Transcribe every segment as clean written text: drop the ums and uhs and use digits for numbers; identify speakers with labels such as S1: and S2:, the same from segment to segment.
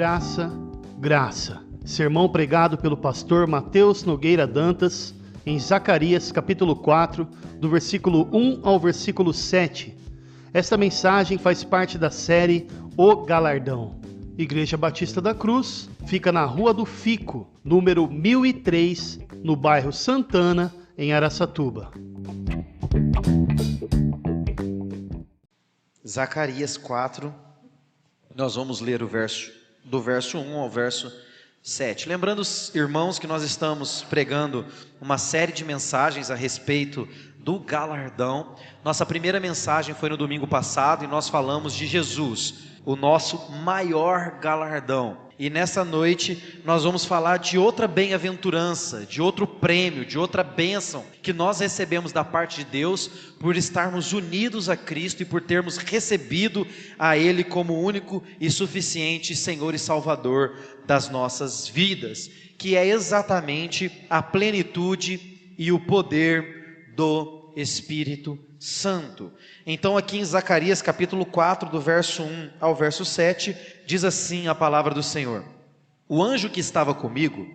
S1: Graça, graça. Sermão pregado pelo pastor Mateus Nogueira Dantas em Zacarias capítulo 4, do versículo 1 ao versículo 7. Esta mensagem faz parte da série O Galardão. Igreja Batista da Cruz fica na Rua do Fico, número 1003, no bairro Santana, em Araçatuba.
S2: Zacarias 4, nós vamos ler do verso 1 ao verso 7. Lembrando, irmãos, que nós estamos pregando uma série de mensagens a respeito do galardão. Nossa primeira mensagem foi no domingo passado e nós falamos de Jesus, o nosso maior galardão. E nessa noite nós vamos falar de outra bem-aventurança, de outro prêmio, de outra bênção que nós recebemos da parte de Deus por estarmos unidos a Cristo e por termos recebido a Ele como único e suficiente Senhor e Salvador das nossas vidas, que é exatamente a plenitude e o poder do Espírito Santo. Então aqui em Zacarias capítulo 4, do verso 1 ao verso 7, diz assim a palavra do Senhor: O anjo que estava comigo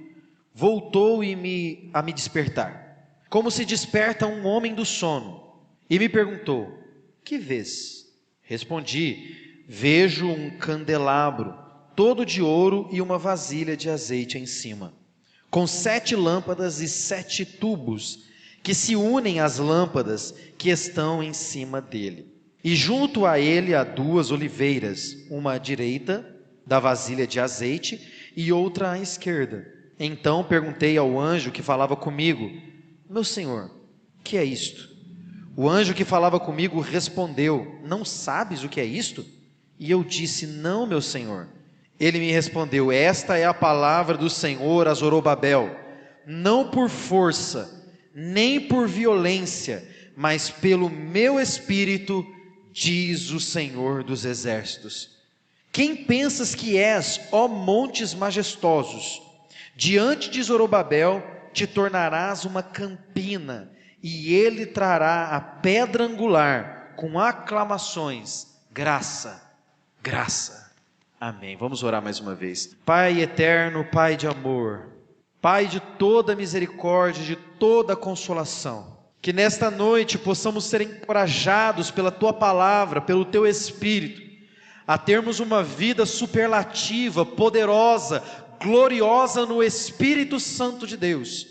S2: voltou a me despertar, como se desperta um homem do sono, e me perguntou: que vês? Respondi: vejo um candelabro, todo de ouro e uma vasilha de azeite em cima, com 7 lâmpadas e 7 tubos, que se unem às lâmpadas que estão em cima dele. E junto a ele há 2 oliveiras, uma à direita da vasilha de azeite e outra à esquerda. Então perguntei ao anjo que falava comigo: meu senhor, que é isto? O anjo que falava comigo respondeu: não sabes o que é isto? E eu disse: não, meu senhor. Ele me respondeu: esta é a palavra do Senhor a Zorobabel, não por força, nem por violência, mas pelo meu espírito, diz o Senhor dos exércitos. Quem pensas que és, ó montes majestosos? Diante de Zorobabel te tornarás uma campina, e ele trará a pedra angular com aclamações: graça, graça. Amém. Vamos orar mais uma vez. Pai eterno, Pai de amor, Pai de toda misericórdia, de toda consolação, que nesta noite possamos ser encorajados pela Tua palavra, pelo Teu Espírito, a termos uma vida superlativa, poderosa, gloriosa no Espírito Santo de Deus.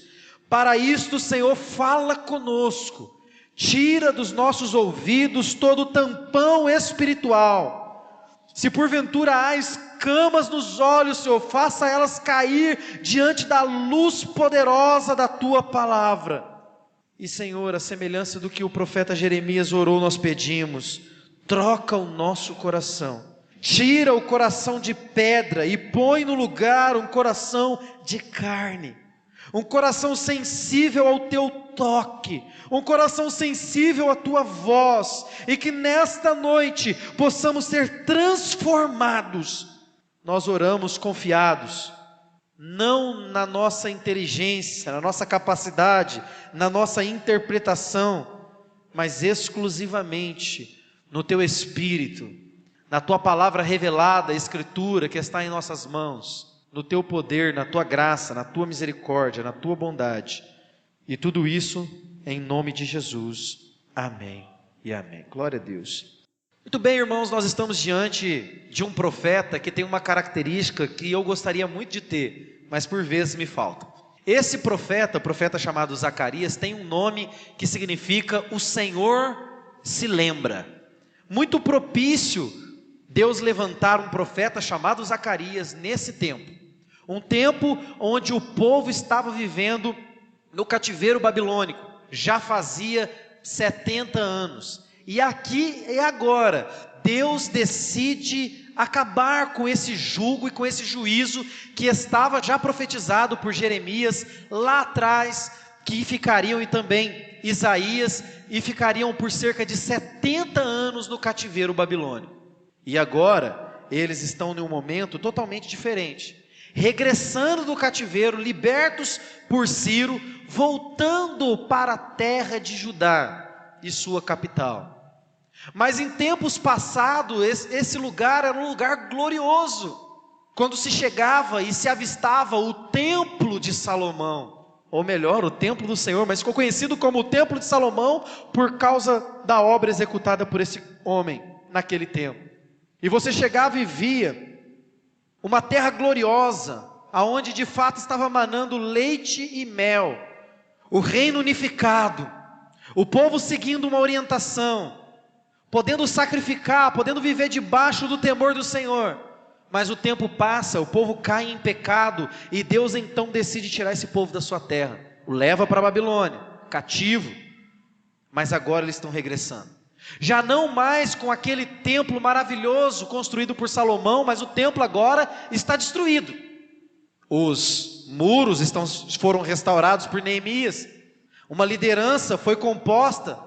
S2: Para isto, Senhor, fala conosco, tira dos nossos ouvidos todo o tampão espiritual. Se porventura há escamas nos olhos, Senhor, faça elas cair diante da luz poderosa da Tua palavra. E Senhor, a semelhança do que o profeta Jeremias orou, nós pedimos: troca o nosso coração, tira o coração de pedra e põe no lugar um coração de carne, um coração sensível ao Teu toque, um coração sensível à Tua voz, e que nesta noite possamos ser transformados. Nós oramos confiados, não na nossa inteligência, na nossa capacidade, na nossa interpretação, mas exclusivamente no Teu Espírito, na Tua palavra revelada, a Escritura que está em nossas mãos, no Teu poder, na Tua graça, na Tua misericórdia, na Tua bondade. E tudo isso em nome de Jesus. Amém e amém. Glória a Deus. Muito bem, irmãos, nós estamos diante de um profeta que tem uma característica que eu gostaria muito de ter, mas por vezes me falta. Esse profeta, o profeta chamado Zacarias, tem um nome que significa o Senhor se lembra. Muito propício Deus levantar um profeta chamado Zacarias nesse tempo. Um tempo onde o povo estava vivendo no cativeiro babilônico, já fazia 70 anos. E aqui e agora, Deus decide acabar com esse jugo e com esse juízo que estava já profetizado por Jeremias lá atrás, que ficariam, e também Isaías, e ficariam por cerca de 70 anos no cativeiro babilônico. E agora, eles estão em um momento totalmente diferente, regressando do cativeiro, libertos por Ciro, voltando para a terra de Judá e sua capital. Mas em tempos passados, esse lugar era um lugar glorioso, quando se chegava e se avistava o templo de Salomão, ou melhor, o templo do Senhor, mas ficou conhecido como o templo de Salomão por causa da obra executada por esse homem naquele tempo. E você chegava e via uma terra gloriosa, aonde de fato estava manando leite e mel, o reino unificado, o povo seguindo uma orientação, podendo sacrificar, podendo viver debaixo do temor do Senhor. Mas o tempo passa, o povo cai em pecado, e Deus então decide tirar esse povo da sua terra, o leva para a Babilônia, cativo. Mas agora eles estão regressando, já não mais com aquele templo maravilhoso construído por Salomão, mas o templo agora está destruído. Os muros foram restaurados por Neemias, uma liderança foi composta,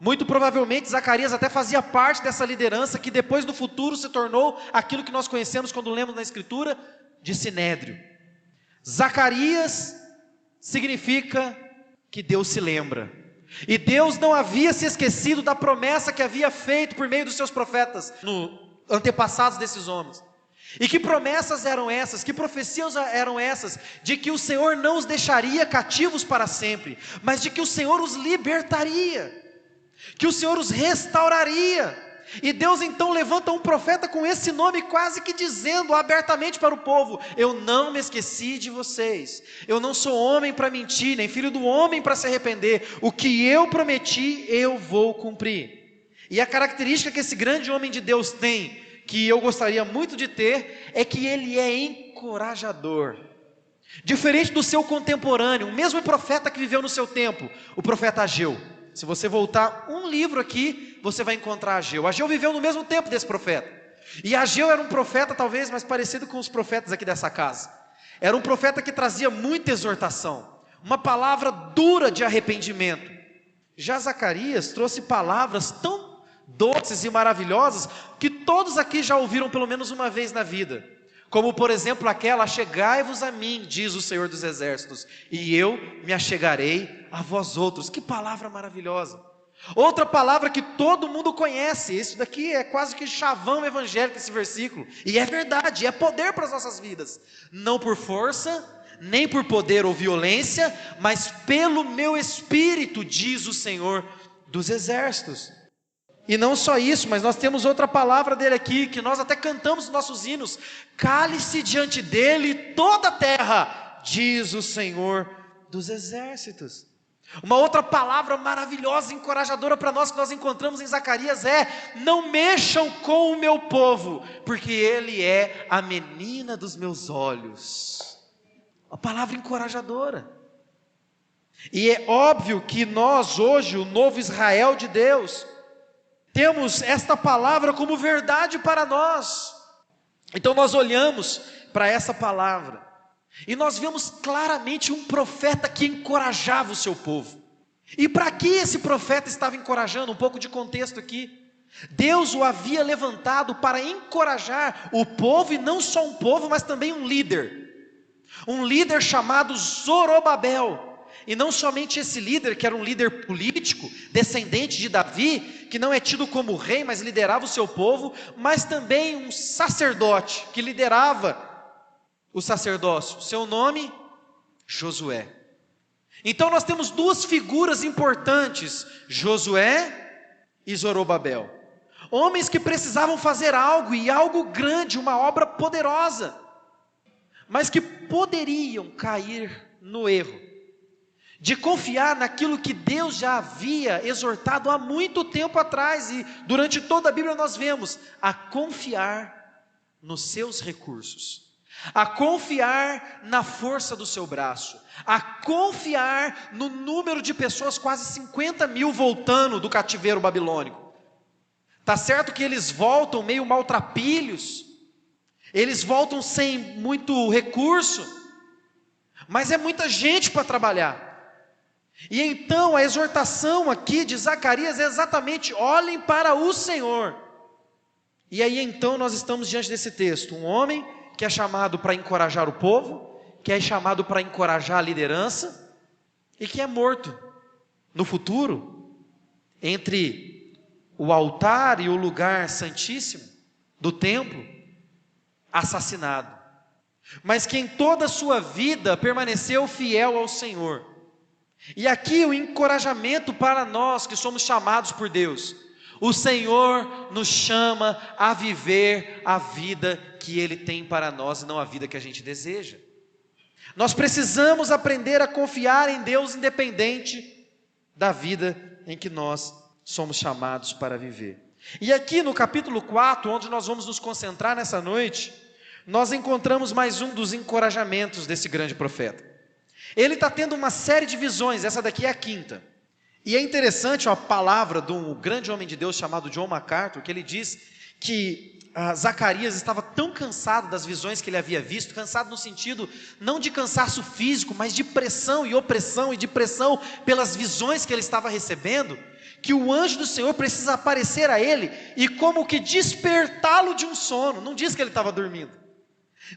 S2: muito provavelmente Zacarias até fazia parte dessa liderança, que depois no futuro se tornou aquilo que nós conhecemos quando lemos na Escritura, de Sinédrio. Zacarias significa que Deus se lembra, e Deus não havia se esquecido da promessa que havia feito por meio dos seus profetas, antepassados desses homens. E que promessas eram essas, que profecias eram essas? De que o Senhor não os deixaria cativos para sempre, mas de que o Senhor os libertaria, que o Senhor os restauraria. E Deus então levanta um profeta com esse nome, quase que dizendo abertamente para o povo: eu não me esqueci de vocês, eu não sou homem para mentir, nem filho do homem para se arrepender, o que eu prometi eu vou cumprir. E a característica que esse grande homem de Deus tem, que eu gostaria muito de ter, é que ele é encorajador, diferente do seu contemporâneo, o mesmo profeta que viveu no seu tempo, o profeta Ageu. Se você voltar um livro aqui, você vai encontrar Ageu. Ageu viveu no mesmo tempo desse profeta, e Ageu era um profeta talvez mais parecido com os profetas aqui dessa casa. Era um profeta que trazia muita exortação, uma palavra dura de arrependimento. Já Zacarias trouxe palavras tão doces e maravilhosas, que todos aqui já ouviram pelo menos uma vez na vida, como por exemplo aquela: achegai-vos a mim, diz o Senhor dos Exércitos, e eu me achegarei a vós outros. Que palavra maravilhosa! Outra palavra que todo mundo conhece, isso daqui é quase que chavão evangélico, esse versículo, e é verdade, é poder para as nossas vidas, não por força, nem por poder ou violência, mas pelo meu Espírito, diz o Senhor dos Exércitos. E não só isso, mas nós temos outra palavra dele aqui, que nós até cantamos nos nossos hinos: cale-se diante dele toda a terra, diz o Senhor dos Exércitos. Uma outra palavra maravilhosa, encorajadora para nós, que nós encontramos em Zacarias é: não mexam com o meu povo, porque ele é a menina dos meus olhos. Uma palavra encorajadora. E é óbvio que nós hoje, o novo Israel de Deus, temos esta palavra como verdade para nós. Então nós olhamos para essa palavra e nós vemos claramente um profeta que encorajava o seu povo. E para que esse profeta estava encorajando? Um pouco de contexto aqui. Deus o havia levantado para encorajar o povo, e não só um povo, mas também um líder chamado Zorobabel. E não somente esse líder, que era um líder político, descendente de Davi, que não é tido como rei, mas liderava o seu povo, mas também um sacerdote, que liderava o sacerdócio. Seu nome, Josué. Então nós temos duas figuras importantes, Josué e Zorobabel. Homens que precisavam fazer algo, e algo grande, uma obra poderosa, mas que poderiam cair no erro de confiar naquilo que Deus já havia exortado há muito tempo atrás, e durante toda a Bíblia nós vemos a confiar nos seus recursos, a confiar na força do seu braço, a confiar no número de pessoas, quase 50 mil voltando do cativeiro babilônico. Tá certo que eles voltam meio maltrapilhos, eles voltam sem muito recurso, mas é muita gente para trabalhar. E então a exortação aqui de Zacarias é exatamente: olhem para o Senhor. E aí então nós estamos diante desse texto, um homem que é chamado para encorajar o povo, que é chamado para encorajar a liderança, e que é morto no futuro, entre o altar e o lugar santíssimo do templo, assassinado. mas que em toda a sua vida permaneceu fiel ao Senhor. E aqui o encorajamento para nós que somos chamados por Deus: o Senhor nos chama a viver a vida que Ele tem para nós e não a vida que a gente deseja. Nós precisamos aprender a confiar em Deus independente da vida em que nós somos chamados para viver. E aqui no capítulo 4, onde nós vamos nos concentrar nessa noite, nós encontramos mais um dos encorajamentos desse grande profeta. Ele está tendo uma série de visões, essa daqui é a quinta. E é interessante a palavra de um grande homem de Deus chamado John MacArthur, que ele diz que Zacarias estava tão cansado das visões que ele havia visto, cansado no sentido não de cansaço físico, mas de pressão e opressão e de pressão pelas visões que ele estava recebendo, que o anjo do Senhor precisa aparecer a ele e como que despertá-lo de um sono. Não diz que ele estava dormindo,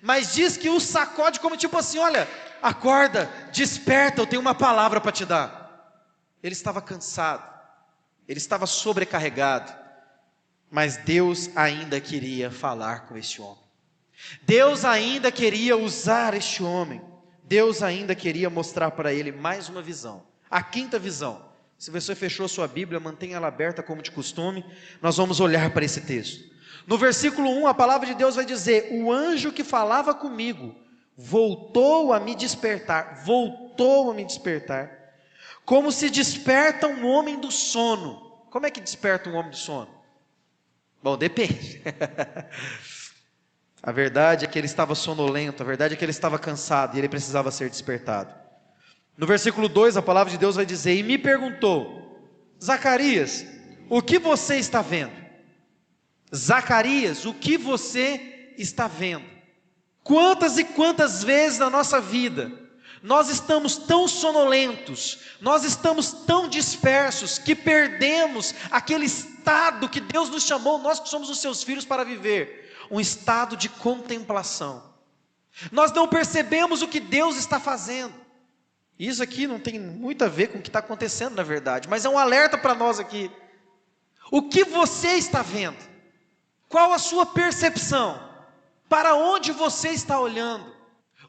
S2: mas diz que o sacode como tipo assim: olha, acorda, desperta, eu tenho uma palavra para te dar. Ele estava cansado, ele estava sobrecarregado, mas Deus ainda queria falar com este homem. Deus ainda queria usar este homem. Deus ainda queria mostrar para ele mais uma visão, a quinta visão. Se você fechou sua Bíblia, mantenha ela aberta como de costume, nós vamos olhar para esse texto. No versículo 1, a palavra de Deus vai dizer: o anjo que falava comigo voltou a me despertar, como se desperta um homem do sono. Como é que desperta um homem do sono? Bom, depende. A verdade é que ele estava sonolento, a verdade é que ele estava cansado e ele precisava ser despertado. No versículo 2, a palavra de Deus vai dizer: e me perguntou: Zacarias, o que você está vendo? Zacarias, o que você está vendo? Quantas e quantas vezes na nossa vida nós estamos tão sonolentos, nós estamos tão dispersos, que perdemos aquele estado que Deus nos chamou, nós que somos os seus filhos, para viver, um estado de contemplação. Nós não percebemos o que Deus está fazendo. Isso aqui não tem muito a ver com o que está acontecendo na verdade, mas é um alerta para nós aqui. O que você está vendo? Qual a sua percepção? Para onde você está olhando?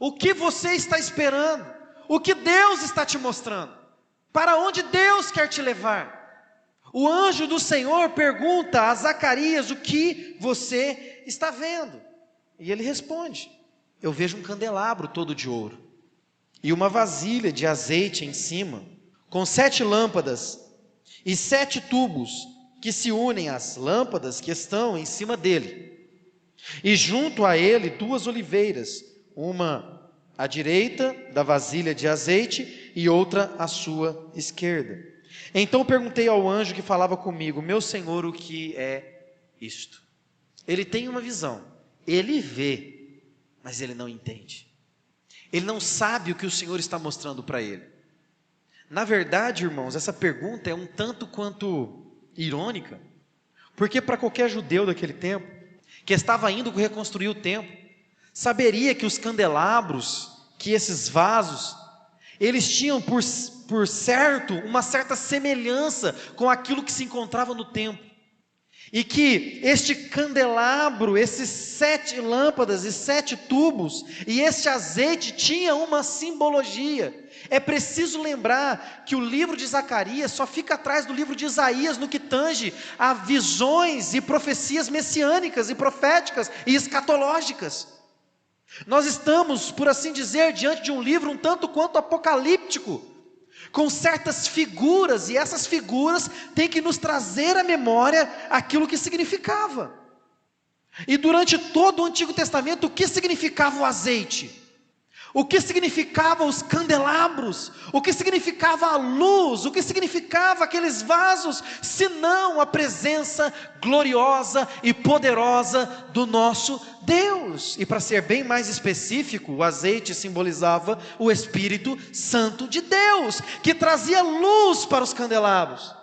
S2: O que você está esperando? O que Deus está te mostrando? Para onde Deus quer te levar? O anjo do Senhor pergunta a Zacarias: o que você está vendo? E ele responde: eu vejo um candelabro todo de ouro, e uma vasilha de azeite em cima, com 7 lâmpadas, e 7 tubos, que se unem às lâmpadas que estão em cima dele. E junto a ele 2 oliveiras, uma à direita da vasilha de azeite e outra à sua esquerda. Então perguntei ao anjo que falava comigo: meu senhor, o que é isto? Ele tem uma visão, ele vê, mas ele não entende. Ele não sabe o que o Senhor está mostrando para ele. Na verdade, irmãos, essa pergunta é um tanto quanto irônica, porque para qualquer judeu daquele tempo, que estava indo reconstruir o templo, saberia que os candelabros, que esses vasos, eles tinham por certo uma certa semelhança com aquilo que se encontrava no templo, e que este candelabro, esses 7 lâmpadas e 7 tubos, e este azeite tinha uma simbologia. É preciso lembrar que o livro de Zacarias só fica atrás do livro de Isaías no que tange a visões e profecias messiânicas e proféticas e escatológicas. Nós estamos, por assim dizer, diante de um livro um tanto quanto apocalíptico, com certas figuras, e essas figuras têm que nos trazer à memória aquilo que significava. E durante todo o Antigo Testamento, o que significava o azeite? O que significava os candelabros? O que significava a luz? O que significava aqueles vasos? Senão a presença gloriosa e poderosa do nosso Deus. E para ser bem mais específico, o azeite simbolizava o Espírito Santo de Deus, que trazia luz para os candelabros.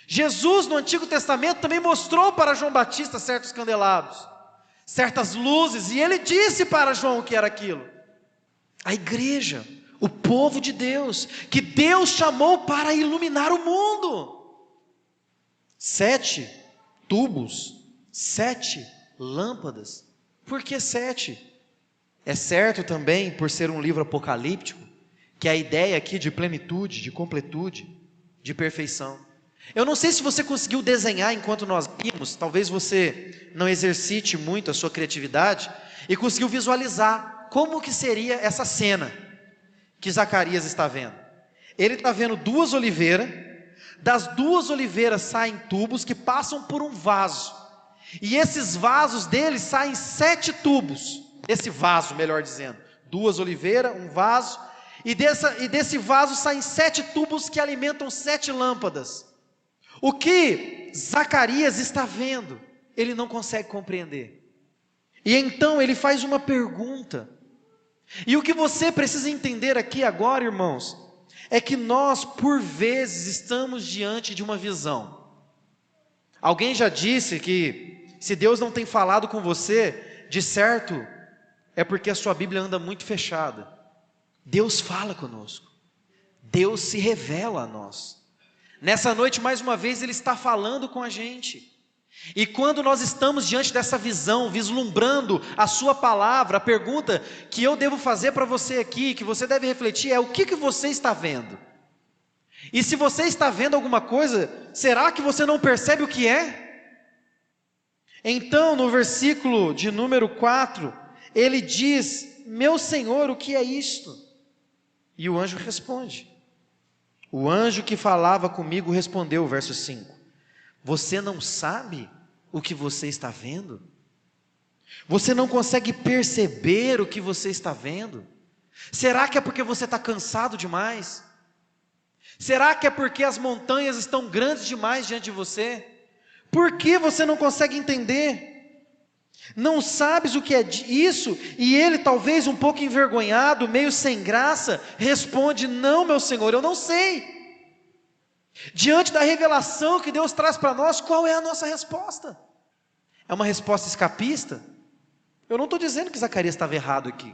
S2: Jesus no Antigo Testamento também mostrou para João Batista certos candelabros, certas luzes, e ele disse para João o que era aquilo. A igreja, o povo de Deus, que Deus chamou para iluminar o mundo. 7 tubos, 7 lâmpadas. Por que 7? É certo também, por ser um livro apocalíptico, que a ideia aqui de plenitude, de completude, de perfeição. Eu não sei se você conseguiu desenhar enquanto nós vimos, talvez você não exercite muito a sua criatividade, e conseguiu visualizar como que seria essa cena que Zacarias está vendo. Ele está vendo duas oliveiras, das duas oliveiras saem tubos que passam por um vaso, e esses vasos deles saem 7 tubos, esse vaso, melhor dizendo, duas oliveiras, um vaso, e desse vaso saem 7 tubos que alimentam 7 lâmpadas. O que Zacarias está vendo, ele não consegue compreender, e então ele faz uma pergunta, e o que você precisa entender aqui agora, irmãos, é que nós, por vezes, estamos diante de uma visão. Alguém já disse que, se Deus não tem falado com você, de certo, é porque a sua Bíblia anda muito fechada. Deus fala conosco, Deus se revela a nós. Nessa noite, mais uma vez, Ele está falando com a gente. E quando nós estamos diante dessa visão, vislumbrando a sua palavra, a pergunta que eu devo fazer para você aqui, que você deve refletir, é: o que você está vendo? E se você está vendo alguma coisa, será que você não percebe o que é? Então, no versículo de número 4, ele diz: meu Senhor, o que é isto? E o anjo responde. O anjo que falava comigo respondeu, verso 5: você não sabe o que você está vendo? Você não consegue perceber o que você está vendo? Será que é porque você está cansado demais? Será que é porque as montanhas estão grandes demais diante de você? Por que você não consegue entender? Não sabes o que é isso? E ele, talvez um pouco envergonhado, meio sem graça, responde: não, meu Senhor, eu não sei. Diante da revelação que Deus traz para nós, qual é a nossa resposta? É uma resposta escapista? Eu não estou dizendo que Zacarias estava errado aqui.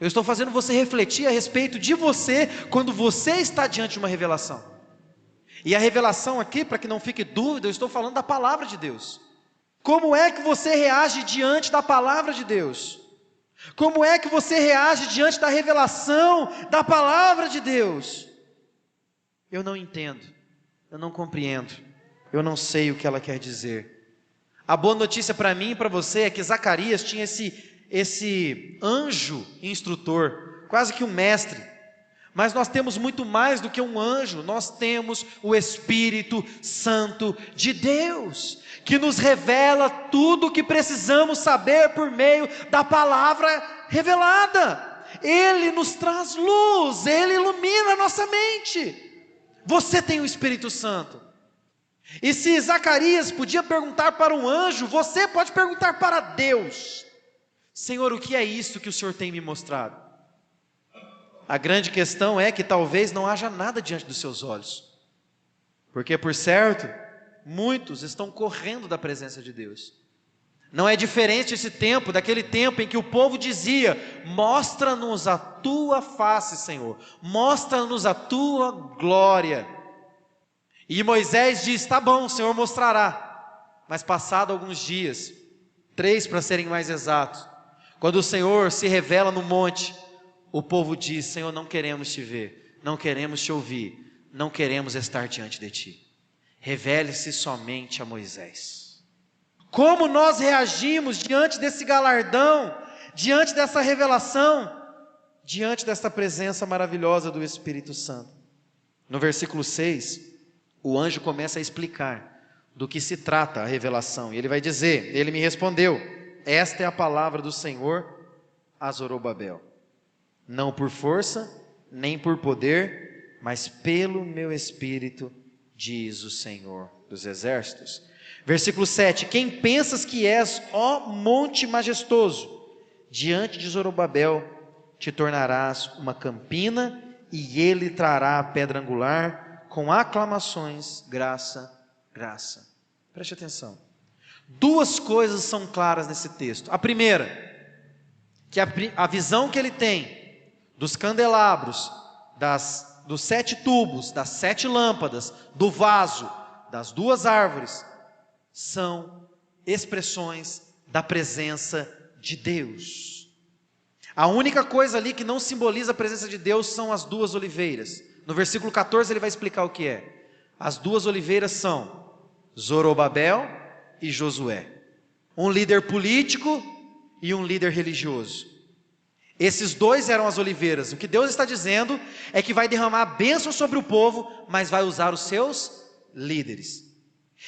S2: Eu estou fazendo você refletir a respeito de você, quando você está diante de uma revelação. E a revelação aqui, para que não fique dúvida, eu estou falando da palavra de Deus. Como é que você reage diante da palavra de Deus? Como é que você reage diante da revelação da palavra de Deus? Eu não entendo, eu não compreendo, eu não sei o que ela quer dizer. A boa notícia para mim e para você é que Zacarias tinha esse anjo instrutor, quase que um mestre. Mas nós temos muito mais do que um anjo, nós temos o Espírito Santo de Deus, que nos revela tudo o que precisamos saber por meio da palavra revelada. Ele nos traz luz, Ele ilumina a nossa mente. Você tem o Espírito Santo. E se Zacarias podia perguntar para um anjo, você pode perguntar para Deus: Senhor, o que é isso que o Senhor tem me mostrado? A grande questão é que talvez não haja nada diante dos seus olhos, porque por certo, muitos estão correndo da presença de Deus. Não é diferente esse tempo, daquele tempo em que o povo dizia: mostra-nos a tua face, Senhor, mostra-nos a tua glória. E Moisés diz: tá bom, o Senhor mostrará. Mas passado alguns dias, 3 para serem mais exatos, quando o Senhor se revela no monte, o povo diz: Senhor, não queremos te ver, não queremos te ouvir, não queremos estar diante de ti. Revele-se somente a Moisés. Como nós reagimos diante desse galardão, diante dessa revelação, diante dessa presença maravilhosa do Espírito Santo? No versículo 6, o anjo começa a explicar do que se trata a revelação, e ele vai dizer: ele me respondeu: esta é a palavra do Senhor a Zorobabel, não por força, nem por poder, mas pelo meu Espírito, diz o Senhor dos Exércitos. Versículo 7, quem pensas que és, ó monte majestoso? Diante de Zorobabel te tornarás uma campina, e ele trará a pedra angular, com aclamações, graça, graça. Preste atenção. 2 coisas são claras nesse texto. A primeira, que a visão que ele tem dos candelabros, dos 7 tubos, das 7 lâmpadas, do vaso, das 2 árvores, são expressões da presença de Deus. A única coisa ali que não simboliza a presença de Deus são as duas oliveiras. No versículo 14 ele vai explicar o que é. As duas oliveiras são Zorobabel e Josué. Um líder político e um líder religioso. Esses dois eram as oliveiras. O que Deus está dizendo é que vai derramar bênção sobre o povo, mas vai usar os seus líderes.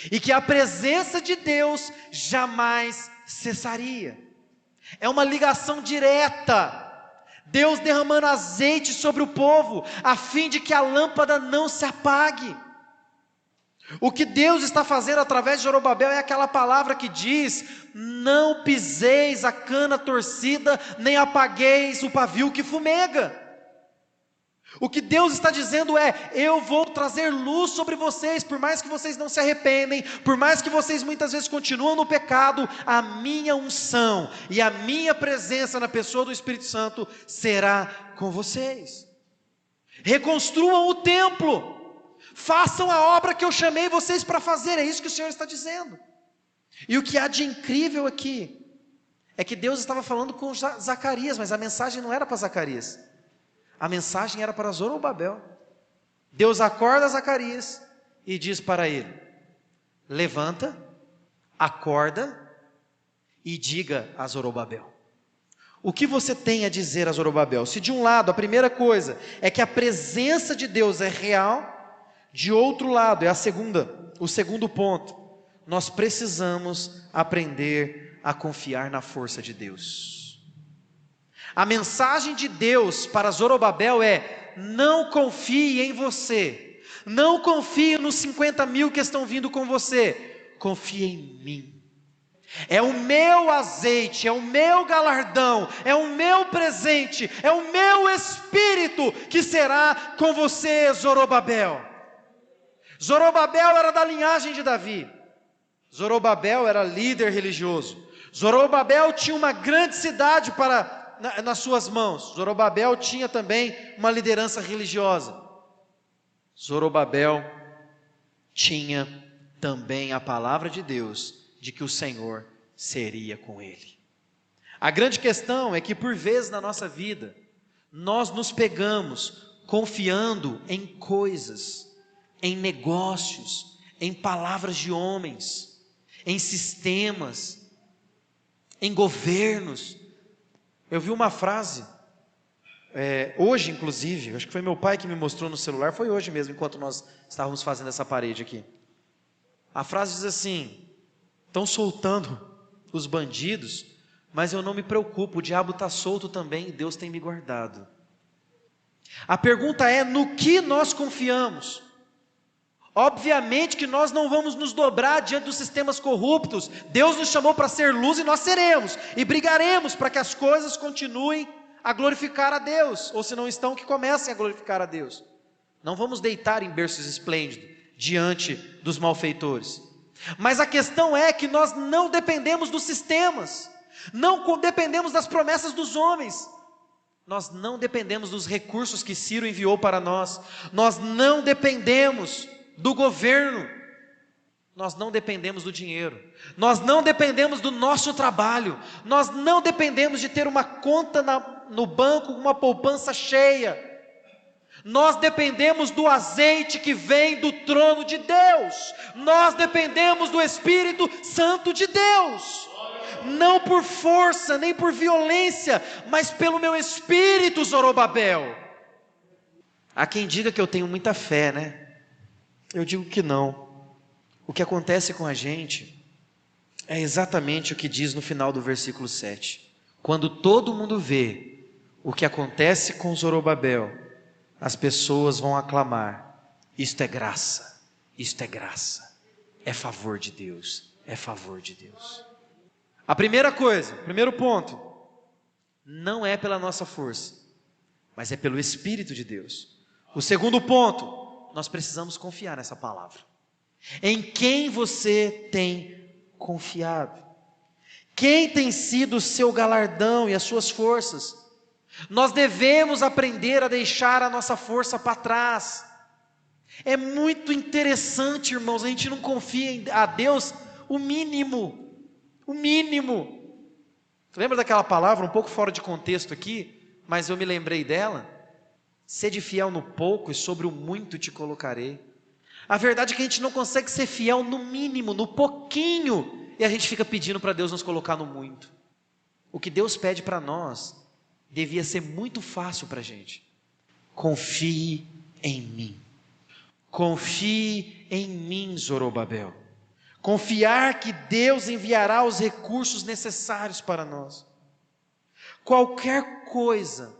S2: E que a presença de Deus jamais cessaria. É uma ligação direta. Deus derramando azeite sobre o povo, a fim de que a lâmpada não se apague. O que Deus está fazendo através de Zorobabel é aquela palavra que diz: não piseis a cana torcida, nem apagueis o pavio que fumega. O que Deus está dizendo é: eu vou trazer luz sobre vocês, por mais que vocês não se arrependem, por mais que vocês muitas vezes continuam no pecado, a minha unção e a minha presença na pessoa do Espírito Santo será com vocês. Reconstruam o templo, façam a obra que eu chamei vocês para fazer, é isso que o Senhor está dizendo. E o que há de incrível aqui, é que Deus estava falando com Zacarias, mas a mensagem não era para Zacarias, a mensagem era para Zorobabel. Deus acorda Zacarias e diz para ele: levanta, acorda e diga a Zorobabel. O que você tem a dizer a Zorobabel? Se de um lado a primeira coisa é que a presença de Deus é real, de outro lado é o segundo ponto, nós precisamos aprender a confiar na força de Deus. A mensagem de Deus para Zorobabel é: não confie em você, não confie nos 50 mil que estão vindo com você, confie em mim. É o meu azeite, é o meu galardão, é o meu presente, é o meu espírito que será com você, Zorobabel. Zorobabel era da linhagem de Davi. Zorobabel era líder religioso. Zorobabel tinha uma grande cidade nas suas mãos. Zorobabel tinha também uma liderança religiosa. Zorobabel tinha também a palavra de Deus, de que o Senhor seria com ele. A grande questão é que por vezes na nossa vida, nós nos pegamos confiando em coisas, em negócios, em palavras de homens, em sistemas, em governos. Eu vi uma frase, hoje inclusive, acho que foi meu pai que me mostrou no celular, foi hoje mesmo, enquanto nós estávamos fazendo essa parede aqui. A frase diz assim: estão soltando os bandidos, mas eu não me preocupo, o diabo está solto também e Deus tem me guardado. A pergunta é: no que nós confiamos? Obviamente que nós não vamos nos dobrar diante dos sistemas corruptos. Deus nos chamou para ser luz e nós seremos, e brigaremos para que as coisas continuem a glorificar a Deus, ou se não estão, que comecem a glorificar a Deus. Não vamos deitar em berços esplêndidos diante dos malfeitores. Mas a questão é que nós não dependemos dos sistemas, não dependemos das promessas dos homens, nós não dependemos dos recursos que Ciro enviou para nós, nós não dependemos do governo, nós não dependemos do dinheiro, nós não dependemos do nosso trabalho, nós não dependemos de ter uma conta no banco, uma poupança cheia. Nós dependemos do azeite que vem do trono de Deus, nós dependemos do Espírito Santo de Deus, não por força, nem por violência, mas pelo meu Espírito, Zorobabel. Há quem diga que eu tenho muita fé, né? Eu digo que não. O que acontece com a gente é exatamente o que diz no final do versículo 7. Quando todo mundo vê o que acontece com Zorobabel, as pessoas vão aclamar: isto é graça, isto é graça, é favor de Deus, é favor de Deus. A primeira coisa, primeiro ponto, não é pela nossa força, mas é pelo Espírito de Deus. O segundo ponto, nós precisamos confiar nessa palavra. Em quem você tem confiado? Quem tem sido o seu galardão e as suas forças? Nós devemos aprender a deixar a nossa força para trás. É muito interessante, irmãos, a gente não confia a Deus o mínimo. Lembra daquela palavra, um pouco fora de contexto aqui, mas eu me lembrei dela? Sede fiel no pouco e sobre o muito te colocarei. A verdade é que a gente não consegue ser fiel no mínimo, no pouquinho, e a gente fica pedindo para Deus nos colocar no muito. O que Deus pede para nós devia ser muito fácil para a gente. Confie em mim. Confie em mim, Zorobabel. Confiar que Deus enviará os recursos necessários para nós. Qualquer coisa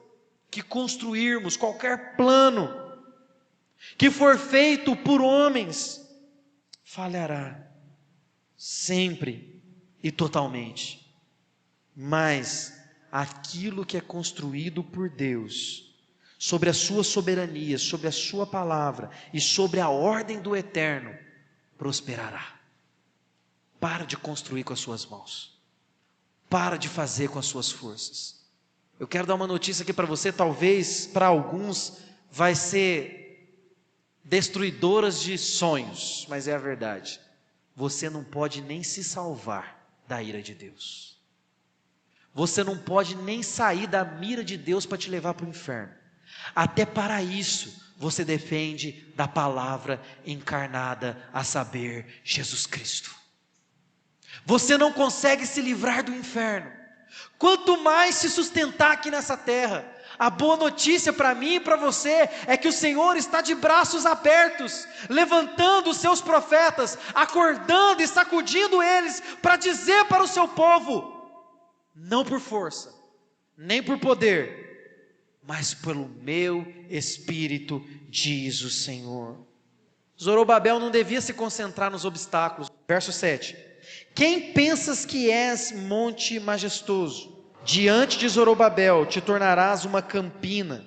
S2: que construirmos, qualquer plano que for feito por homens, falhará, sempre e totalmente. Mas aquilo que é construído por Deus, sobre a sua soberania, sobre a sua palavra e sobre a ordem do eterno, prosperará. Para de construir com as suas mãos. Para de fazer com as suas forças. Eu quero dar uma notícia aqui para você, talvez para alguns vai ser destruidoras de sonhos, mas é a verdade. Você não pode nem se salvar da ira de Deus. Você não pode nem sair da mira de Deus para te levar para o inferno. Até para isso, você depende da palavra encarnada, a saber, Jesus Cristo. Você não consegue se livrar do inferno, quanto mais se sustentar aqui nessa terra. A boa notícia para mim e para você é que o Senhor está de braços abertos, levantando os seus profetas, acordando e sacudindo eles, para dizer para o seu povo: não por força, nem por poder, mas pelo meu Espírito, diz o Senhor. Zorobabel não devia se concentrar nos obstáculos. Verso 7. Quem pensas que és, monte majestoso? Diante de Zorobabel te tornarás uma campina,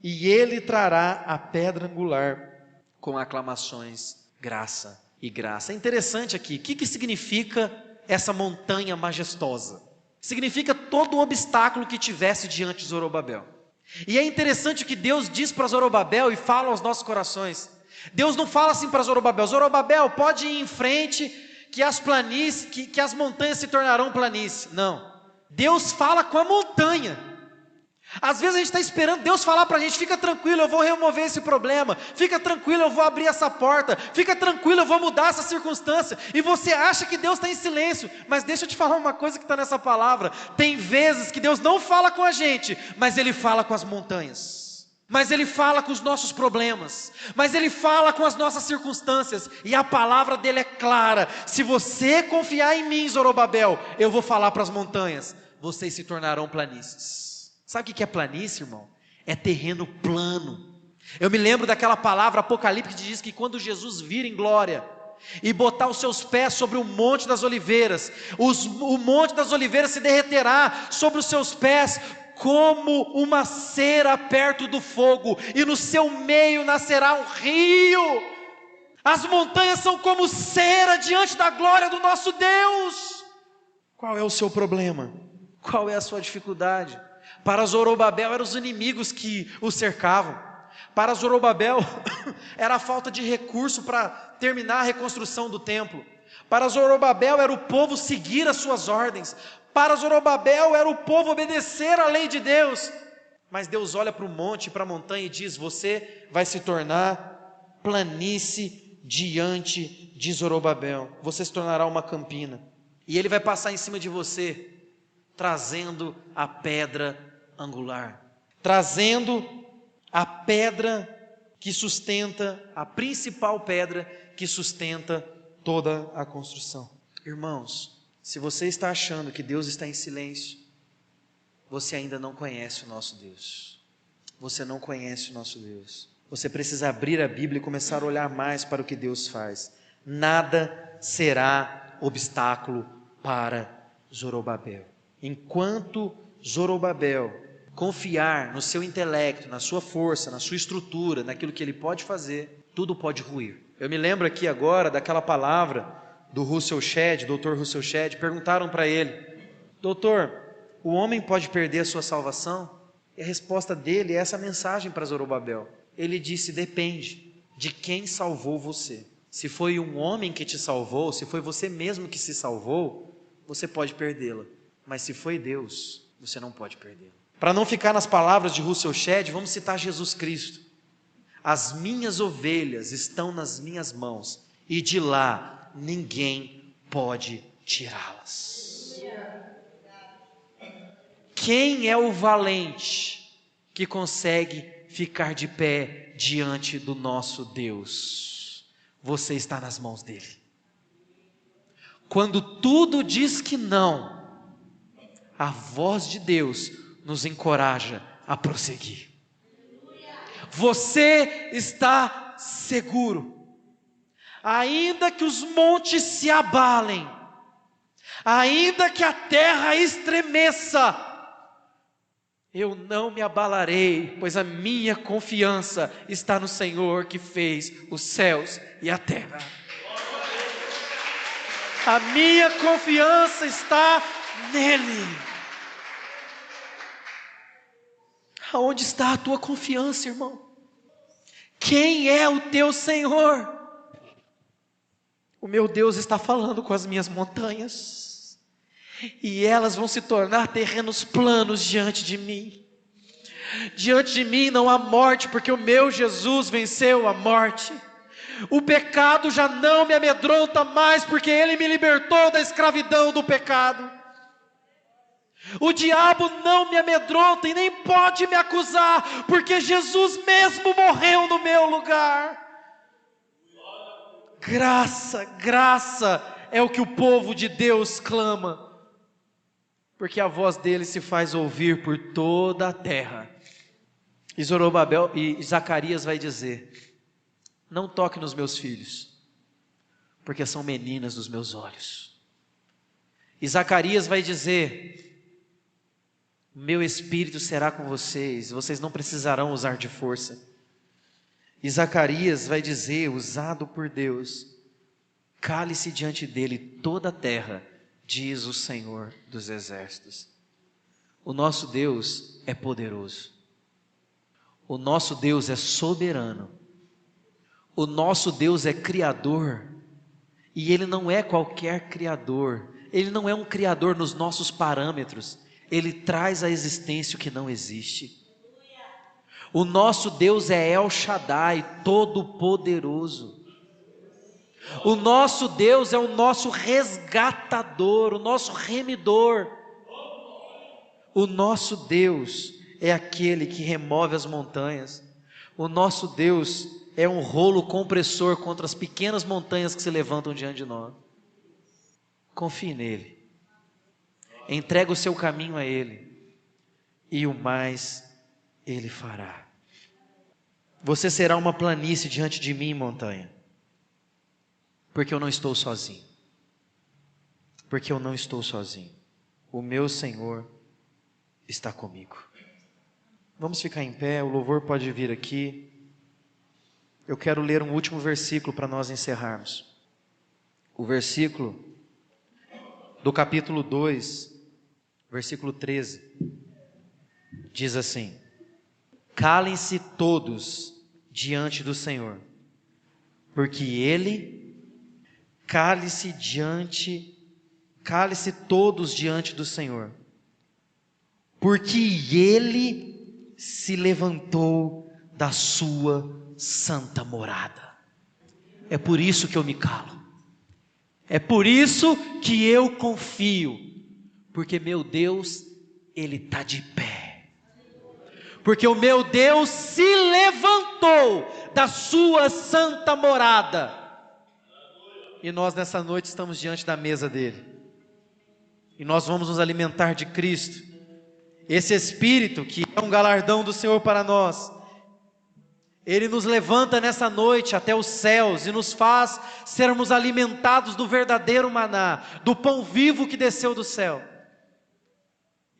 S2: e ele trará a pedra angular com aclamações, graça e graça. É interessante aqui, o que significa essa montanha majestosa? Significa todo o obstáculo que tivesse diante de Zorobabel. E é interessante o que Deus diz para Zorobabel e fala aos nossos corações. Deus não fala assim para Zorobabel: Zorobabel, pode ir em frente, que as planícies, que as montanhas se tornarão planície. Não, Deus fala com a montanha. Às vezes a gente está esperando Deus falar para a gente: fica tranquilo, eu vou remover esse problema, fica tranquilo, eu vou abrir essa porta, fica tranquilo, eu vou mudar essa circunstância, e você acha que Deus está em silêncio. Mas deixa eu te falar uma coisa que está nessa palavra: tem vezes que Deus não fala com a gente, mas Ele fala com as montanhas, mas Ele fala com os nossos problemas, mas Ele fala com as nossas circunstâncias, e a palavra dele é clara: se você confiar em mim, Zorobabel, eu vou falar para as montanhas, vocês se tornarão planícies. Sabe o que é planície, irmão? É terreno plano. Eu me lembro daquela palavra Apocalipse que diz que quando Jesus vir em glória e botar os seus pés sobre o Monte das Oliveiras, o Monte das Oliveiras se derreterá sobre os seus pés como uma cera perto do fogo, e no seu meio nascerá um rio. As montanhas são como cera diante da glória do nosso Deus. Qual é o seu problema? Qual é a sua dificuldade? Para Zorobabel eram os inimigos que o cercavam. Para Zorobabel era a falta de recurso para terminar a reconstrução do templo. Para Zorobabel era o povo seguir as suas ordens. Para Zorobabel era o povo obedecer à lei de Deus. Mas Deus olha para o monte, para a montanha e diz: você vai se tornar planície diante de Zorobabel. Você se tornará uma campina. E ele vai passar em cima de você, trazendo a pedra angular, trazendo a pedra que sustenta, a principal pedra que sustenta toda a construção. Irmãos, se você está achando que Deus está em silêncio, você ainda não conhece o nosso Deus. Você não conhece o nosso Deus. Você precisa abrir a Bíblia e começar a olhar mais para o que Deus faz. Nada será obstáculo para Zorobabel. Enquanto Zorobabel confiar no seu intelecto, na sua força, na sua estrutura, naquilo que ele pode fazer, tudo pode ruir. Eu me lembro aqui agora daquela palavra do Russell Shedd, Dr. Russell Shedd. Perguntaram para ele: doutor, o homem pode perder a sua salvação? E a resposta dele é essa mensagem para Zorobabel. Ele disse: depende de quem salvou você. Se foi um homem que te salvou, se foi você mesmo que se salvou, você pode perdê-la. mas se foi Deus, você não pode perder. Para não ficar nas palavras de Russell Shedd, vamos citar Jesus Cristo. As minhas ovelhas estão nas minhas mãos, e de lá ninguém pode tirá-las. Quem é o valente que consegue ficar de pé diante do nosso Deus? Você está nas mãos dele. Quando tudo diz que não, a voz de Deus nos encoraja a prosseguir. Você está seguro, ainda que os montes se abalem, ainda que a terra estremeça, eu não me abalarei, pois a minha confiança está no Senhor que fez os céus e a terra. A minha confiança está nele. Aonde está a tua confiança, irmão? Quem é o teu Senhor? O meu Deus está falando com as minhas montanhas, e elas vão se tornar terrenos planos diante de mim. Diante de mim não há morte, porque o meu Jesus venceu a morte. O pecado já não me amedronta mais, porque Ele me libertou da escravidão do pecado. O diabo não me amedronta e nem pode me acusar, porque Jesus mesmo morreu no meu lugar. Graça, graça é o que o povo de Deus clama, porque a voz dele se faz ouvir por toda a terra. E Zorobabel e Zacarias vai dizer: não toque nos meus filhos, porque são meninas dos meus olhos. E Zacarias vai dizer: meu espírito será com vocês, vocês não precisarão usar de força. E Zacarias vai dizer, usado por Deus: cale-se diante dele toda a terra, diz o Senhor dos exércitos. O nosso Deus é poderoso. O nosso Deus é soberano. O nosso Deus é criador. E Ele não é qualquer criador. Ele não é um criador nos nossos parâmetros. Ele traz à existência o que não existe. O nosso Deus é El Shaddai, todo-poderoso. O nosso Deus é o nosso resgatador, o nosso remidor. O nosso Deus é aquele que remove as montanhas. O nosso Deus é um rolo compressor contra as pequenas montanhas que se levantam diante de nós. Confie nele. Entrega o seu caminho a Ele, e o mais Ele fará. Você será uma planície diante de mim, montanha, porque eu não estou sozinho. Porque eu não estou sozinho. O meu Senhor está comigo. Vamos ficar em pé, o louvor pode vir aqui. Eu quero ler um último versículo para nós encerrarmos. O versículo do capítulo 2, versículo 13, diz assim: calem-se todos diante do Senhor, porque Ele, cale-se todos diante do Senhor, porque Ele se levantou da sua santa morada. É por isso que eu me calo. É por isso que eu confio, porque meu Deus, Ele está de pé. Porque o meu Deus se levantou da sua santa morada. E nós nessa noite estamos diante da mesa dEle. E nós vamos nos alimentar de Cristo. Esse Espírito que é um galardão do Senhor para nós. Ele nos levanta nessa noite até os céus e nos faz sermos alimentados do verdadeiro maná, do pão vivo que desceu do céu.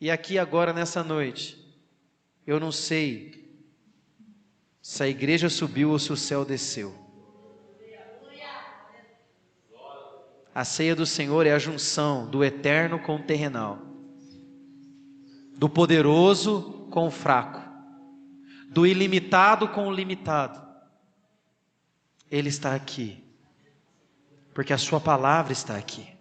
S2: E aqui agora nessa noite, eu não sei se a igreja subiu ou se o céu desceu. A ceia do Senhor é a junção do eterno com o terrenal, do poderoso com o fraco, do ilimitado com o limitado. Ele está aqui, porque a sua palavra está aqui.